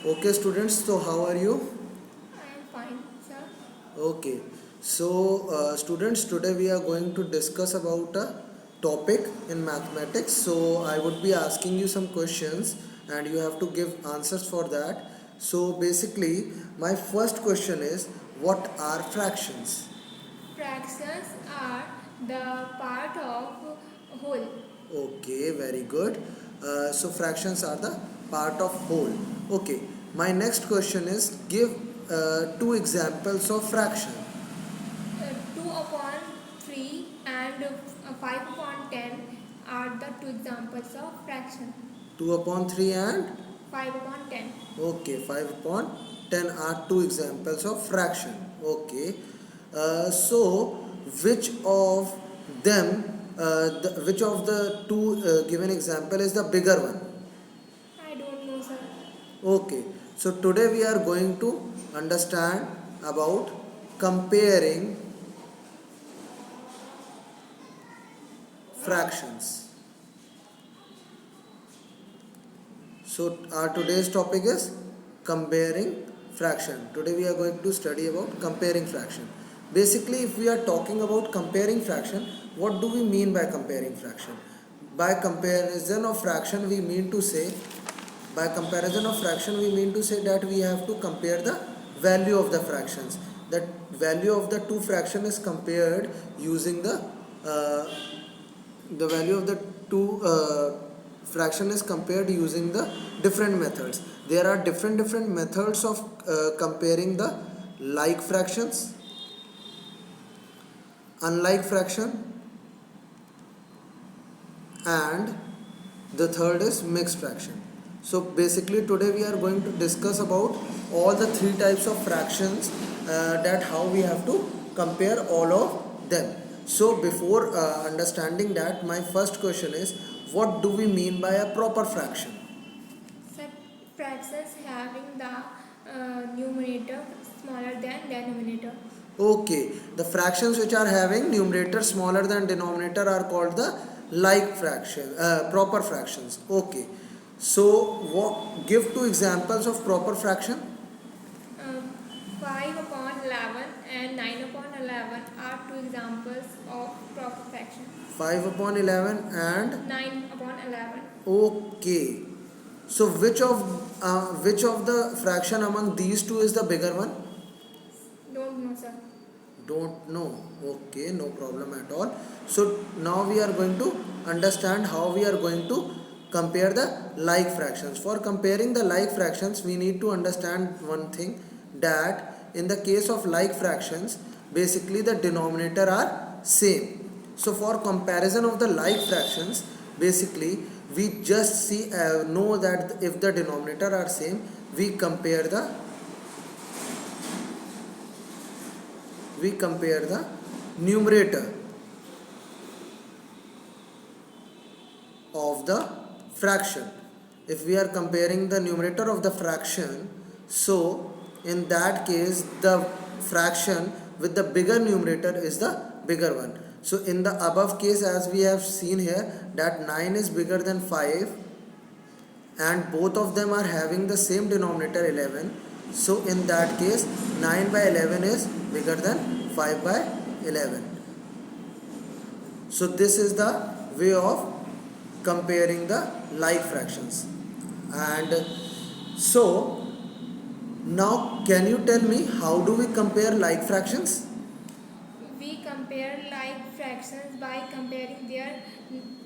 Okay, students, so how are you? I am fine, sir. Okay, so students, today we are going to discuss about a topic in mathematics. So I would be asking you some questions and you have to give answers for that. So basically, my first question is, what are fractions? Fractions are the part of whole. Okay, very good. So fractions are the part of whole. Okay, my next question is, give two examples of fraction. 2 upon 3 and 5 upon 10 are the two examples of fraction. 2 upon 3 and 5 upon 10. okay, 5 upon 10 are two examples of fraction. Okay, so which of them, which of the two given example is the bigger one? I don't know, sir. Okay, so today we are going to understand about comparing fractions. So our today's topic is comparing fraction. Today we are going to study about comparing fraction. Basically, if we are talking about comparing fraction, what do we mean by comparing fraction? By comparison of fraction, we mean to say that we have to compare the value of the fractions. That value of the two fraction is compared using uh, the value of the two fraction is compared using the different methods. There are different methods of comparing the like fractions, unlike fraction, and the third is mixed fraction. So basically today we are going to discuss about all the three types of fractions, that how we have to compare all of them. So before understanding that, my first question is, what do we mean by a proper fraction? Sir, fractions having the numerator smaller than denominator. Okay, the fractions which are having numerator smaller than denominator are called the like fraction, proper fractions. Okay, so give two examples of proper fraction. 5 upon 11 and 9 upon 11 are two examples of proper fraction. 5 upon 11 and 9 upon 11. okay. So which of the fraction among these two is the bigger one? Don't know, sir. Don't know. Okay, no problem at all. So now we are going to understand how we are going to compare the like fractions. For comparing the like fractions, we need to understand one thing, that in the case of like fractions, basically the denominator are same. So for comparison of the like fractions, basically we just know that if the denominator are same, we compare the numerator of the fraction. If we are comparing the numerator of the fraction, so in that case the fraction with the bigger numerator is the bigger one. So in the above case, as we have seen here, that 9 is bigger than 5 and both of them are having the same denominator 11. So in that case 9 by 11 is bigger than 5 by 11. So this is the way of comparing the like fractions. And so now can you tell me, how do we compare like fractions? We compare like fractions by comparing their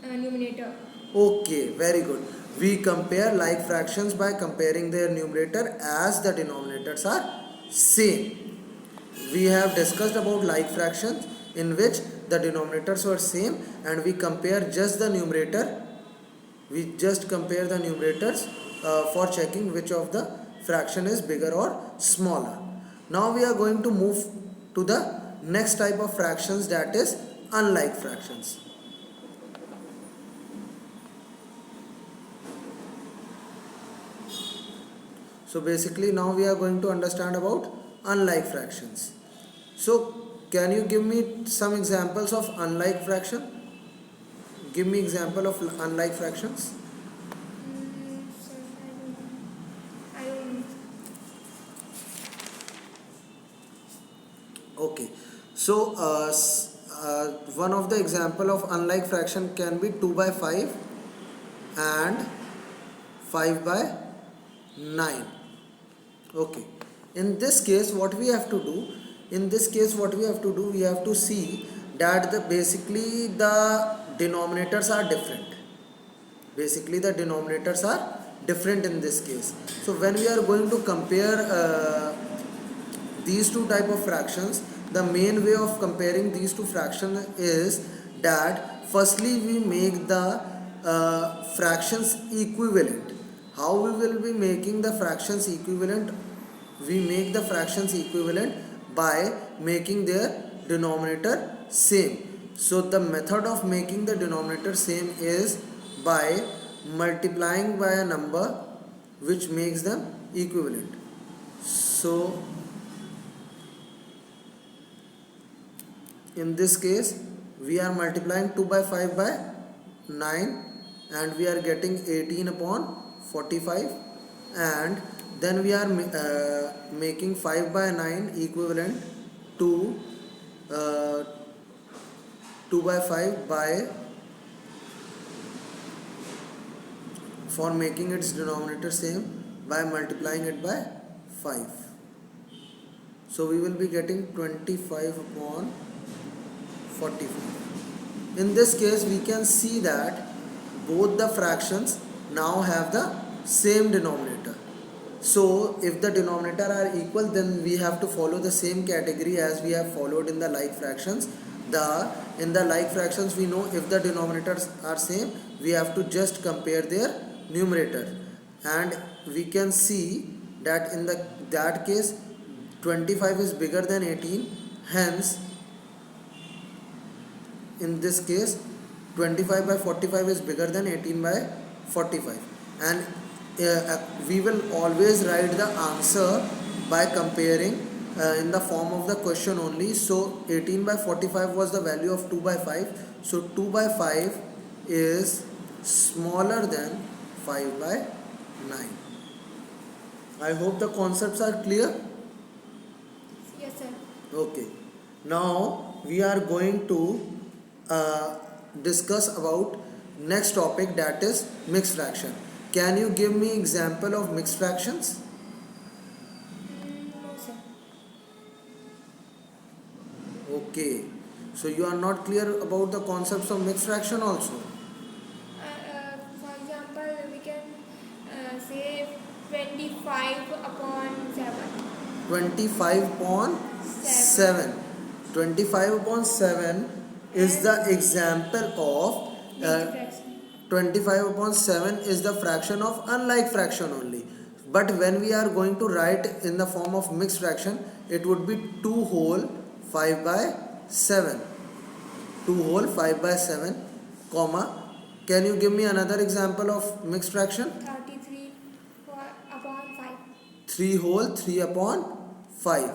numerator. Okay, very good. We compare like fractions by comparing their numerator as the denominators are same. We have discussed about like fractions in which the denominators were same and we compare just the numerator. We just compare the numerators for checking which of the fraction is bigger or smaller. Now we are going to move to the next type of fractions, that is unlike fractions. So basically now we are going to understand about unlike fractions. So can you give me some examples of unlike fraction? Give me example of unlike fractions. Sir, I don't know. Okay, so one of the example of unlike fraction can be 2 by 5 and 5 by 9. Okay, in this case what we have to do, we have to see that the basically the denominators are different. In this case. So when we are going to compare these two type of fractions, the main way of comparing these two fractions is that firstly we make the fractions equivalent. How we will be making the fractions equivalent? We make the fractions equivalent by making their denominator same. So the method of making the denominator same is by multiplying by a number which makes them equivalent. So in this case we are multiplying 2 by 5 by 9 and we are getting 18 upon 45, and then we are making 5 by 9 equivalent to uh, 2 by 5 by, for making its denominator same, by multiplying it by 5. So we will be getting 25 upon 45. In this case we can see that both the fractions now have the same denominator. So if the denominator are equal, then we have to follow the same category as we have followed in the like fractions. In the like fractions we know if the denominators are same, we have to just compare their numerator, and we can see that in that case 25 is bigger than 18, hence in this case 25 by 45 is bigger than 18 by 45, and we will always write the answer by comparing in the form of the question only. So 18 by 45 was the value of 2 by 5, so 2 by 5 is smaller than 5 by 9. I hope the concepts are clear. Yes, sir. Okay, now we are going to discuss about next topic, that is mixed fraction. Can you give me example of mixed fractions? No, sir. Okay, so you are not clear about the concepts of mixed fraction also. For example, we can say 25 upon 7. 25 upon 7. 25 upon 7 is the example of Mixed fraction. 25 upon 7 is the fraction of unlike fraction only. But when we are going to write in the form of mixed fraction, it would be 2 whole 5 by 7. 2 whole 5 by 7, comma. Can you give me another example of mixed fraction? 33 upon 5. 3 whole 3 upon 5.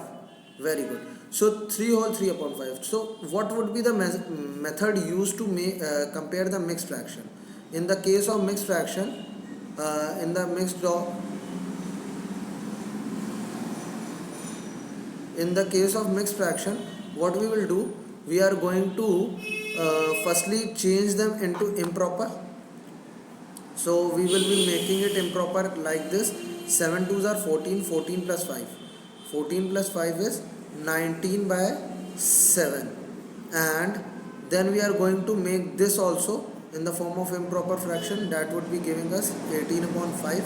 Very good. So 3 whole 3 upon 5. So what would be the method used to compare the mixed fraction? In the case of mixed fraction, in the case of mixed fraction, what we will do, we are going to firstly change them into improper. So we will be making it improper like this. 7 2s are 14, 14 plus 5. 14 plus 5 is 19 by 7. And then we are going to make this also in the form of improper fraction, that would be giving us 18 upon 5.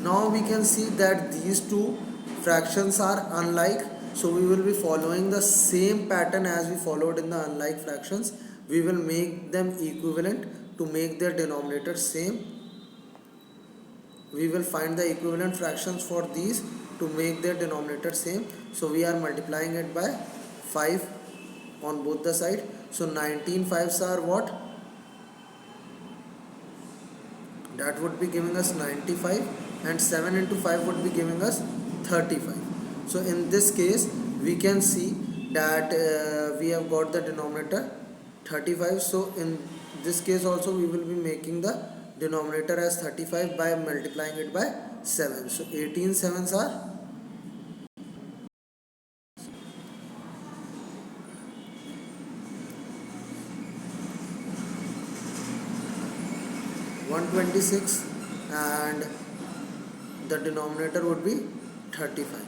Now we can see that these two fractions are unlike, so we will be following the same pattern as we followed in the unlike fractions. We will make them equivalent to make their denominator same. We will find the equivalent fractions for these to make their denominator same. So we are multiplying it by 5 on both the side. So 19 5s are what? That would be giving us 95, and 7 into 5 would be giving us 35. So in this case we can see that we have got the denominator 35. So in this case also we will be making the denominator as 35 by multiplying it by 7. So 18 7s are 126 and the denominator would be 35.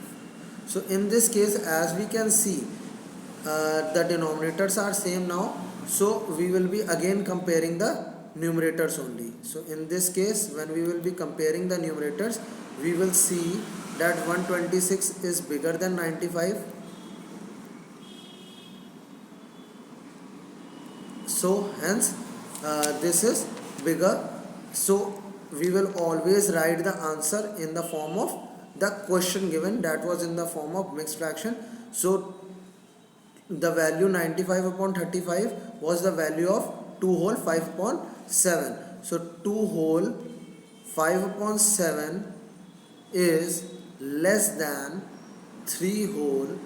So in this case, as we can see, the denominators are same now, so we will be again comparing the numerators only. So in this case, when we will be comparing the numerators, we will see that 126 is bigger than 95. So hence this is bigger. So we will always write the answer in the form of the question given, that was in the form of mixed fraction. So the value 95 upon 35 was the value of 2 whole 5 upon 7. So 2 whole 5 upon 7 is less than 3 whole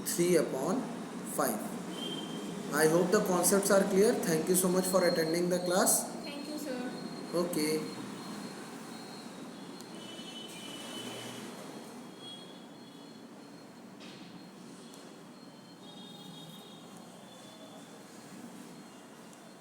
3 upon 5. I hope the concepts are clear. Thank you so much for attending the class. Thank you, sir. Okay.